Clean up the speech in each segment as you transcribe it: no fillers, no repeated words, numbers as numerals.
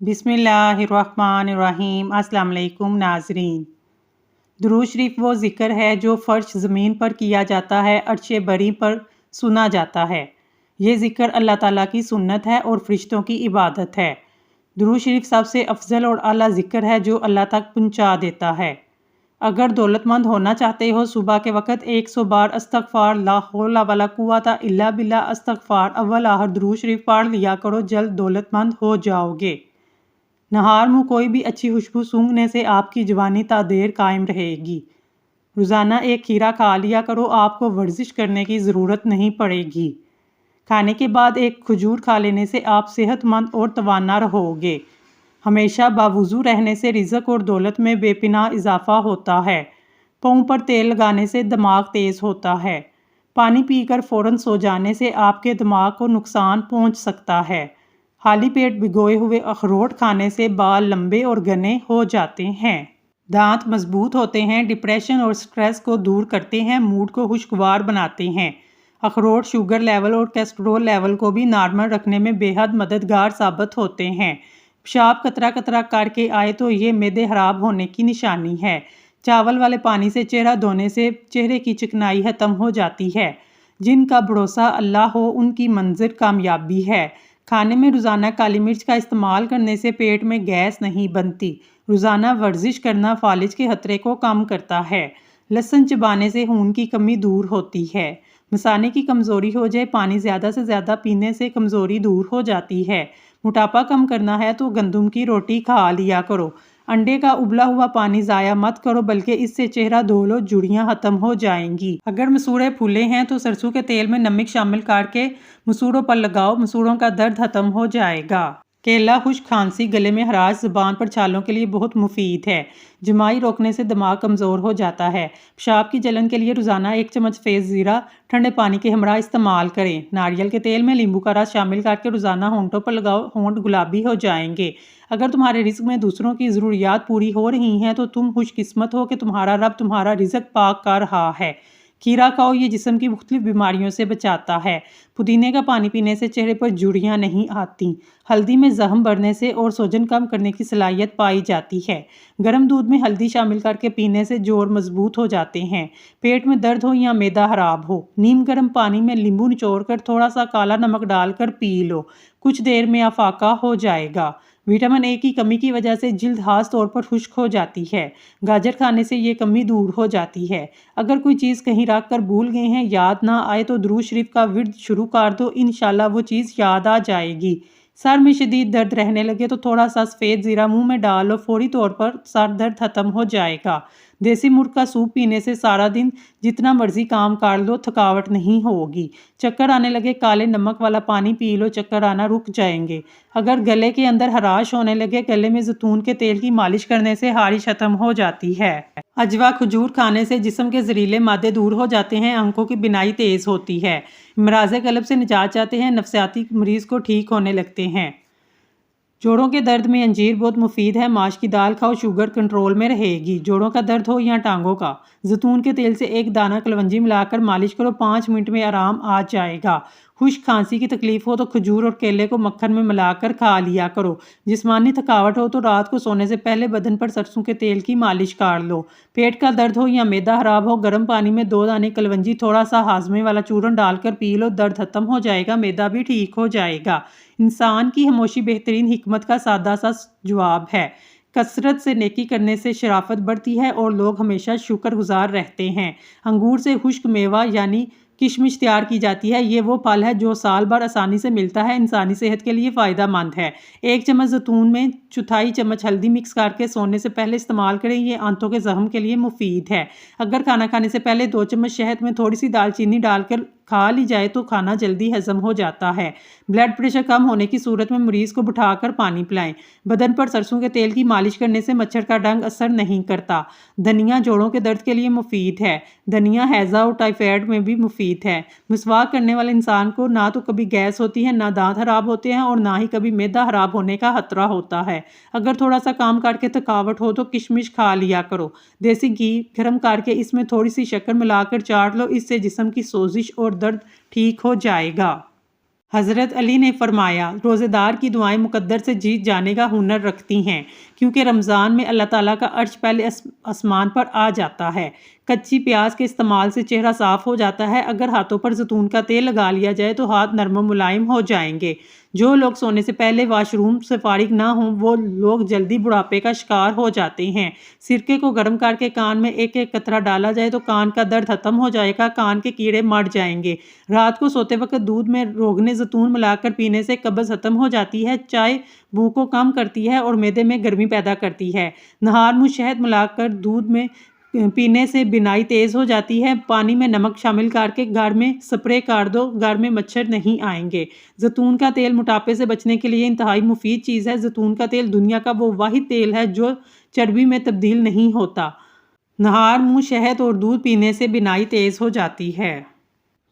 बिस्मिल्लाहिर्रहमानिर्रहीम। अस्सलाम वालेकुम नाज़रीन। दुरूद शरीफ वो ज़िक्र है जो फ़र्श ज़मीन पर किया जाता है, अर्शे बरी पर सुना जाता है। ये ज़िक्र अल्लाह ताला की सुन्नत है और फ़रिश्तों की इबादत है। दुरूद शरीफ सबसे अफजल और आला ज़िक्र है जो अल्लाह तक पहुँचा देता है। अगर दौलतमंद होना चाहते हो, सुबह के वक़्त 100 बार अस्तग़फ़ार, ला हौला वला कुव्वता इल्ला बिल्लाह, अस्तग़फ़ार, अव्वल आखिर दुरूद शरीफ पढ़ लिया करो, जल्द दौलतमंद हो जाओगे। नहार मुँह कोई भी अच्छी खुशबू सूंघने से आपकी जवानी ता देर कायम रहेगी। रोज़ाना एक खीरा खा लिया करो, आपको वर्जिश करने की ज़रूरत नहीं पड़ेगी। खाने के बाद एक खजूर खा लेने से आप सेहतमंद और तवाना रहोगे। हमेशा बावुज़ू रहने से रिज़्क और दौलत में बेपनाह इजाफा होता है। पाँव पर तेल लगाने से दिमाग तेज़ होता है। पानी पीकर फ़ौरन सो जाने से आपके दिमाग को नुकसान पहुँच सकता है। खाली पेट भिगोए हुए अखरोट खाने से बाल लंबे और घने हो जाते हैं। दांत मजबूत होते हैं, डिप्रेशन और स्ट्रेस को दूर करते हैं, मूड को खुशगवार बनाते हैं। अखरोट शुगर लेवल और कोलेस्ट्रॉल लेवल को भी नॉर्मल रखने में बेहद मददगार साबित होते हैं। पेशाब कतरा कतरा करके आए तो ये मैदे खराब होने की निशानी है। चावल वाले पानी से चेहरा धोने से चेहरे की चिकनाई खत्म हो जाती है। जिनका भरोसा अल्लाह हो उनकी मंजिल कामयाबी है। खाने में रोज़ाना काली मिर्च का इस्तेमाल करने से पेट में गैस नहीं बनती। रोज़ाना वर्जिश करना फालिज के खतरे को कम करता है। लहसुन चबाने से खून की कमी दूर होती है। मसाने की कमज़ोरी हो जाए, पानी ज़्यादा से ज़्यादा पीने से कमज़ोरी दूर हो जाती है। मोटापा कम करना है तो गंदम की रोटी खा लिया करो। अंडे का उबला हुआ पानी ज़ाया मत करो, बल्कि इससे चेहरा धो लो, झुर्रियाँ खत्म हो जाएंगी। अगर मसूड़े फूले हैं तो सरसों के तेल में नमक शामिल करके मसूड़ों पर लगाओ, मसूड़ों का दर्द खत्म हो जाएगा। केला खुश्क खांसी, गले में खराश, ज़ुबान पर छालों के लिए बहुत मुफीद है। जमाई रोकने से दिमाग कमज़ोर हो जाता है। पेशाब की जलन के लिए रोज़ाना 1 चम्मच फेस ज़ीरा ठंडे पानी के हमरा इस्तेमाल करें। नारियल के तेल में नींबू का रस शामिल करके रोज़ाना होंठों पर लगाओ, होंठ गुलाबी हो जाएंगे। अगर तुम्हारे रिज़्क में दूसरों की ज़रूरियात पूरी हो रही हैं तो तुम खुशकिस्मत हो कि तुम्हारा रब तुम्हारा रिज़्क पाक कर रहा है। खीरा खाओ, ये जिस्म की मुख्तलिफ बीमारियों से बचाता है। पुदीने का पानी पीने से चेहरे पर झुर्रियाँ नहीं आती। हल्दी में जख्म बढ़ने से और सूजन कम करने की सलाहियत पाई जाती है। गर्म दूध में हल्दी शामिल करके पीने से जोड़ मजबूत हो जाते हैं। पेट में दर्द हो या मैदा खराब हो, नीम गर्म पानी में नींबू निचोड़कर थोड़ा सा काला नमक डालकर पी लो, कुछ देर में अफाका हो जाएगा। विटामिन ए की कमी की वजह से जिल्द खास तौर पर खुश्क हो जाती है। गाजर खाने से ये कमी दूर हो जाती है। अगर कोई चीज़ कहीं रख कर भूल गए हैं, याद ना आए तो दुरूद शरीफ का विर्द शुरू कर दो, इंशाल्लाह वो चीज़ याद आ जाएगी। सर में शदीद दर्द रहने लगे तो थोड़ा सा सफ़ेद ज़ीरा मुंह में डाल लो, फौरी तौर पर सर दर्द खत्म हो जाएगा। देसी मुर्ग का सूप पीने से सारा दिन जितना मर्जी काम कर लो, थकावट नहीं होगी। चक्कर आने लगे, काले नमक वाला पानी पी लो, चक्कर आना रुक जाएंगे। अगर गले के अंदर हराश होने लगे, गले में जैतून के तेल की मालिश करने से खारिश खत्म हो जाती है। अजवा खजूर खाने से जिस्म के जहरीले मादे दूर हो जाते हैं, आंखों की बिनाई तेज़ होती है। इमराज़े कल्ब से निजात चाहते हैं, नफसियाती मरीज़ को ठीक होने लगते हैं। जोड़ों के दर्द में अंजीर बहुत मुफीद है। माश की दाल खाओ, शुगर कंट्रोल में रहेगी। जोड़ों का दर्द हो या टांगों का, जैतून के तेल से एक दाना कलवंजी मिलाकर मालिश करो, 5 मिनट में आराम आ जाएगा। खुश्क खांसी की तकलीफ हो तो खजूर और केले को मक्खन में मिलाकर खा लिया करो। जिस्मानी थकावट हो तो रात को सोने से पहले बदन पर सरसों के तेल की मालिश कर लो। पेट का दर्द हो या मैदा खराब हो, गर्म पानी में 2 दाने कलवंजी, थोड़ा सा हाजमे वाला चूरन डालकर पी लो, दर्द खत्म हो जाएगा, मैदा भी ठीक हो जाएगा। इंसान की खामोशी बेहतरीन हिकमत का सादा सा जवाब है। कसरत से नेकी करने से शराफत बढ़ती है और लोग हमेशा शुक्रगुजार रहते हैं। अंगूर से खुश्क मेवा यानी किशमिश तैयार की जाती है। ये वो फल है जो साल भर आसानी से मिलता है, इंसानी सेहत के लिए फ़ायदा मंद है। 1 चम्मच जैतून में चौथाई चम्मच हल्दी मिक्स करके सोने से पहले इस्तेमाल करें, ये आंतों के जख्म के लिए मुफीद है। अगर खाना खाने से पहले 2 चम्मच शहद में थोड़ी सी दालचीनी डालकर खा ली जाए तो खाना जल्दी हजम हो जाता है। ब्लड प्रेशर कम होने की सूरत में मरीज़ को बिठाकर पानी पिलाएं। बदन पर सरसों के तेल की मालिश करने से मच्छर का डंग असर नहीं करता। धनिया जोड़ों के दर्द के लिए मुफीद है। धनिया हैज़ा और टाइफाइड में भी मुफीद है। मिसवाक करने वाले इंसान को ना तो कभी गैस होती है, ना दांत खराब होते हैं और ना ही कभी मैदा खराब होने का खतरा होता है। अगर थोड़ा सा काम करके थकावट हो तो किशमिश खा लिया करो। देसी घी गर्म करके इसमें थोड़ी सी शक्कर मिलाकर चाट लो, इससे जिस्म की सोजिश और दर्द ठीक हो जाएगा। حضرت علی نے فرمایا، روزے دار کی دعائیں مقدر سے جیت جانے کا ہنر رکھتی ہیں، کیونکہ رمضان میں اللہ تعالیٰ کا عرش پہلے آسمان پر آ جاتا ہے۔ کچی پیاز کے استعمال سے چہرہ صاف ہو جاتا ہے۔ اگر ہاتھوں پر زیتون کا تیل لگا لیا جائے تو ہاتھ نرم و ملائم ہو جائیں گے۔ جو لوگ سونے سے پہلے واش روم سے فارغ نہ ہوں وہ لوگ جلدی بڑھاپے کا شکار ہو جاتے ہیں۔ سرکے کو گرم کر کے کان میں ایک ایک قطرہ ڈالا جائے تو کان کا درد ختم ہو جائے گا، کان کے کیڑے مر جائیں گے۔ رات کو سوتے وقت دودھ میں روغن زیتون ملا کر پینے سے قبض ختم ہو جاتی ہے۔ چائے بھوک کو کم کرتی ہے اور معدے میں گرمی پیدا کرتی ہے۔ نہار منہ شہد ملا کر دودھ میں پینے سے بینائی تیز ہو جاتی ہے۔ پانی میں نمک شامل کر کے گھر میں سپرے کر دو، گھر میں مچھر نہیں آئیں گے۔ زیتون کا تیل موٹاپے سے بچنے کے لیے انتہائی مفید چیز ہے۔ زیتون کا تیل دنیا کا وہ واحد تیل ہے جو چربی میں تبدیل نہیں ہوتا۔ نہار منہ شہد اور دودھ پینے سے بینائی تیز ہو جاتی ہے۔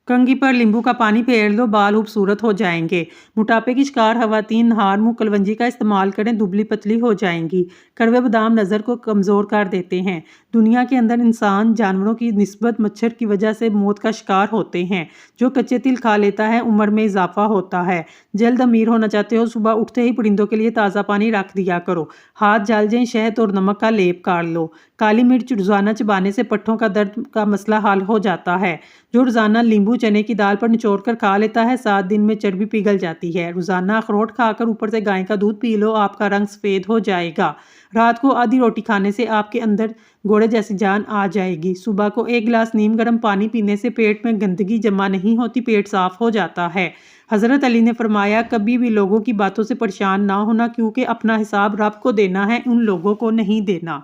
کنگھی پر لیمبو کا پانی پھیر لو، بال خوبصورت ہو جائیں گے۔ موٹاپے کی شکار خواتین نہار منہ کلونجی کا استعمال کریں، دبلی پتلی ہو جائیں گی۔ کڑوے بادام نظر کو کمزور کر دیتے ہیں۔ دنیا کے اندر انسان جانوروں کی نسبت مچھر کی وجہ سے موت کا شکار ہوتے ہیں۔ جو کچے تل کھا لیتا ہے عمر میں اضافہ ہوتا ہے۔ جلد امیر ہونا چاہتے ہو، صبح اٹھتے ہی پرندوں کے لیے تازہ پانی رکھ دیا کرو۔ ہاتھ جل جائیں، شہد اور نمک کا لیپ کر لو۔ کالی مرچ روزانہ چبانے سے پٹھوں کا درد کا مسئلہ حل ہو جاتا ہے۔ جو روزانہ لیمبو چنے کی دال پر نچوڑ کر کھا لیتا ہے 7 دن میں چربی پگھل جاتی ہے۔ روزانہ اخروٹ کھا کر اوپر سے گائے کا دودھ پی لو، آپ کا رنگ سفید ہو جائے گا۔ رات کو آدھی روٹی کھانے سے آپ کے اندر گھوڑے جیسی جان آ جائے گی۔ صبح کو 1 گلاس نیم گرم پانی پینے سے پیٹ میں گندگی جمع نہیں ہوتی، پیٹ صاف ہو جاتا ہے۔ حضرت علی نے فرمایا، کبھی بھی لوگوں کی باتوں سے پریشان نہ ہونا، کیونکہ اپنا حساب رب کو دینا ہے، ان لوگوں کو نہیں دینا۔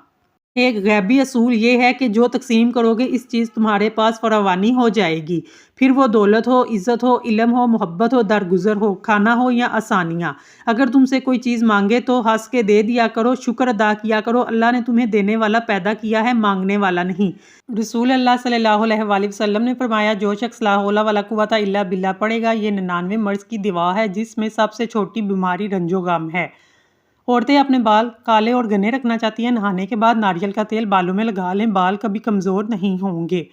ایک غیبی اصول یہ ہے کہ جو تقسیم کرو گے اس چیز تمہارے پاس فراوانی ہو جائے گی، پھر وہ دولت ہو، عزت ہو، علم ہو، محبت ہو، درگزر ہو، کھانا ہو یا آسانیاں۔ اگر تم سے کوئی چیز مانگے تو ہنس کے دے دیا کرو، شکر ادا کیا کرو۔ اللہ نے تمہیں دینے والا پیدا کیا ہے، مانگنے والا نہیں۔ رسول اللہ صلی اللہ علیہ وآلہ وسلم نے فرمایا، جو شخص لا حول ولا قوت الا باللہ پڑھے گا، یہ 99 مرض کی دوا ہے جس میں سب سے چھوٹی بیماری رنج و غم ہے۔ عورتیں اپنے بال کالے اور گھنے رکھنا چاہتی ہیں، نہانے کے بعد ناریل کا تیل بالوں میں لگا لیں، بال کبھی کمزور نہیں ہوں گے۔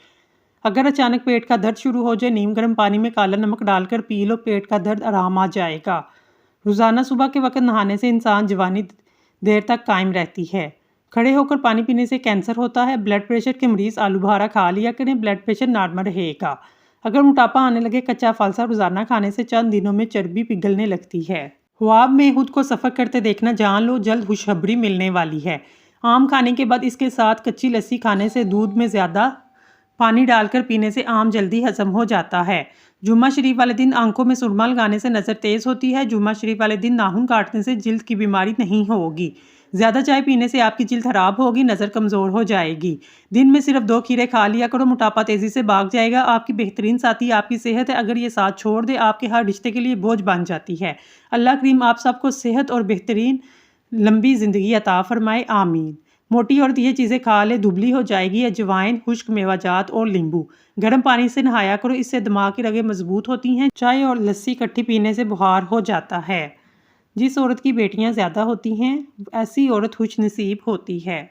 اگر اچانک پیٹ کا درد شروع ہو جائے، نیم گرم پانی میں کالا نمک ڈال کر پی لو، پیٹ کا درد آرام آ جائے گا۔ روزانہ صبح کے وقت نہانے سے انسان جوانی دیر تک قائم رہتی ہے۔ کھڑے ہو کر پانی پینے سے کینسر ہوتا ہے۔ بلڈ پریشر کے مریض آلو بخارا کھا لیا کریں، بلڈ پریشر نارمل رہے گا۔ اگر موٹاپا آنے لگے، کچا پھل سا روزانہ کھانے سے چند دنوں میں چربی پگھلنے لگتی ہے۔ خواب میں خود کو سفر کرتے دیکھنا، جان لو جلد خوشخبری ملنے والی ہے۔ آم کھانے کے بعد اس کے ساتھ کچی لسی کھانے سے دودھ میں زیادہ پانی ڈال کر پینے سے آم جلدی ہضم ہو جاتا ہے۔ جمعہ شریف والے دن آنکھوں میں سرما لگانے سے نظر تیز ہوتی ہے۔ جمعہ شریف والے دن ناخن کاٹنے سے جلد کی بیماری نہیں ہوگی۔ زیادہ چائے پینے سے آپ کی جلد خراب ہوگی، نظر کمزور ہو جائے گی۔ دن میں صرف 2 کھیرے کھا لیا کرو، موٹاپا تیزی سے بھاگ جائے گا۔ آپ کی بہترین ساتھی آپ کی صحت ہے، اگر یہ ساتھ چھوڑ دے آپ کے ہر رشتے کے لیے بوجھ بن جاتی ہے۔ اللہ کریم آپ سب کو صحت اور بہترین لمبی زندگی عطا فرمائے، آمین۔ موٹی عورت یہ چیزیں کھا لے، دبلی ہو جائے گی۔ اجوائن، خشک میوہ جات اور لیمبو۔ گرم پانی سے نہایا کرو، اس سے دماغ کی رگیں مضبوط ہوتی ہیں۔ چائے اور لسی اکٹھی پینے سے بخار ہو جاتا ہے۔ جس عورت کی بیٹیاں زیادہ ہوتی ہیں ایسی عورت خوش نصیب ہوتی ہے۔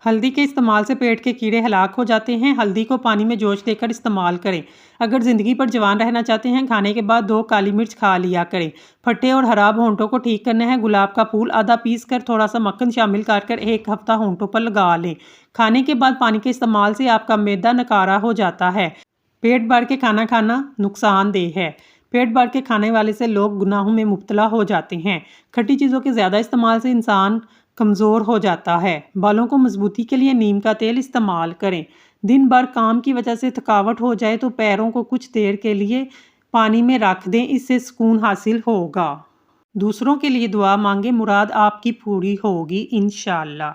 ہلدی کے استعمال سے پیٹ کے کیڑے ہلاک ہو جاتے ہیں۔ ہلدی کو پانی میں جوش دے کر استعمال کریں۔ اگر زندگی پر جوان رہنا چاہتے ہیں، کھانے کے بعد 2 کالی مرچ کھا لیا کریں۔ پھٹے اور خراب ہونٹوں کو ٹھیک کرنا ہے، گلاب کا پھول آدھا پیس کر تھوڑا سا مکھن شامل کر 1 ہفتہ ہونٹوں پر لگا لیں۔ کھانے کے بعد پانی کے استعمال سے آپ کا معدہ نکارا ہو جاتا ہے۔ پیٹ بھر کے کھانا کھانا نقصان دہ ہے۔ پیٹ بھر کے کھانے والے سے لوگ گناہوں میں مبتلا ہو جاتے ہیں۔ کھٹی چیزوں کے زیادہ استعمال سے انسان کمزور ہو جاتا ہے۔ بالوں کو مضبوطی کے لیے نیم کا تیل استعمال کریں۔ دن بھر کام کی وجہ سے تھکاوٹ ہو جائے تو پیروں کو کچھ دیر کے لیے پانی میں رکھ دیں، اس سے سکون حاصل ہوگا۔ دوسروں کے لیے دعا مانگیں، مراد آپ کی پوری ہوگی انشاءاللہ۔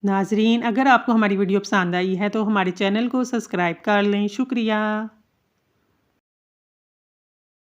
ناظرین، اگر آپ کو ہماری ویڈیو پسند آئی ہے تو ہمارے چینل کو سبسکرائب کر لیں۔ شکریہ۔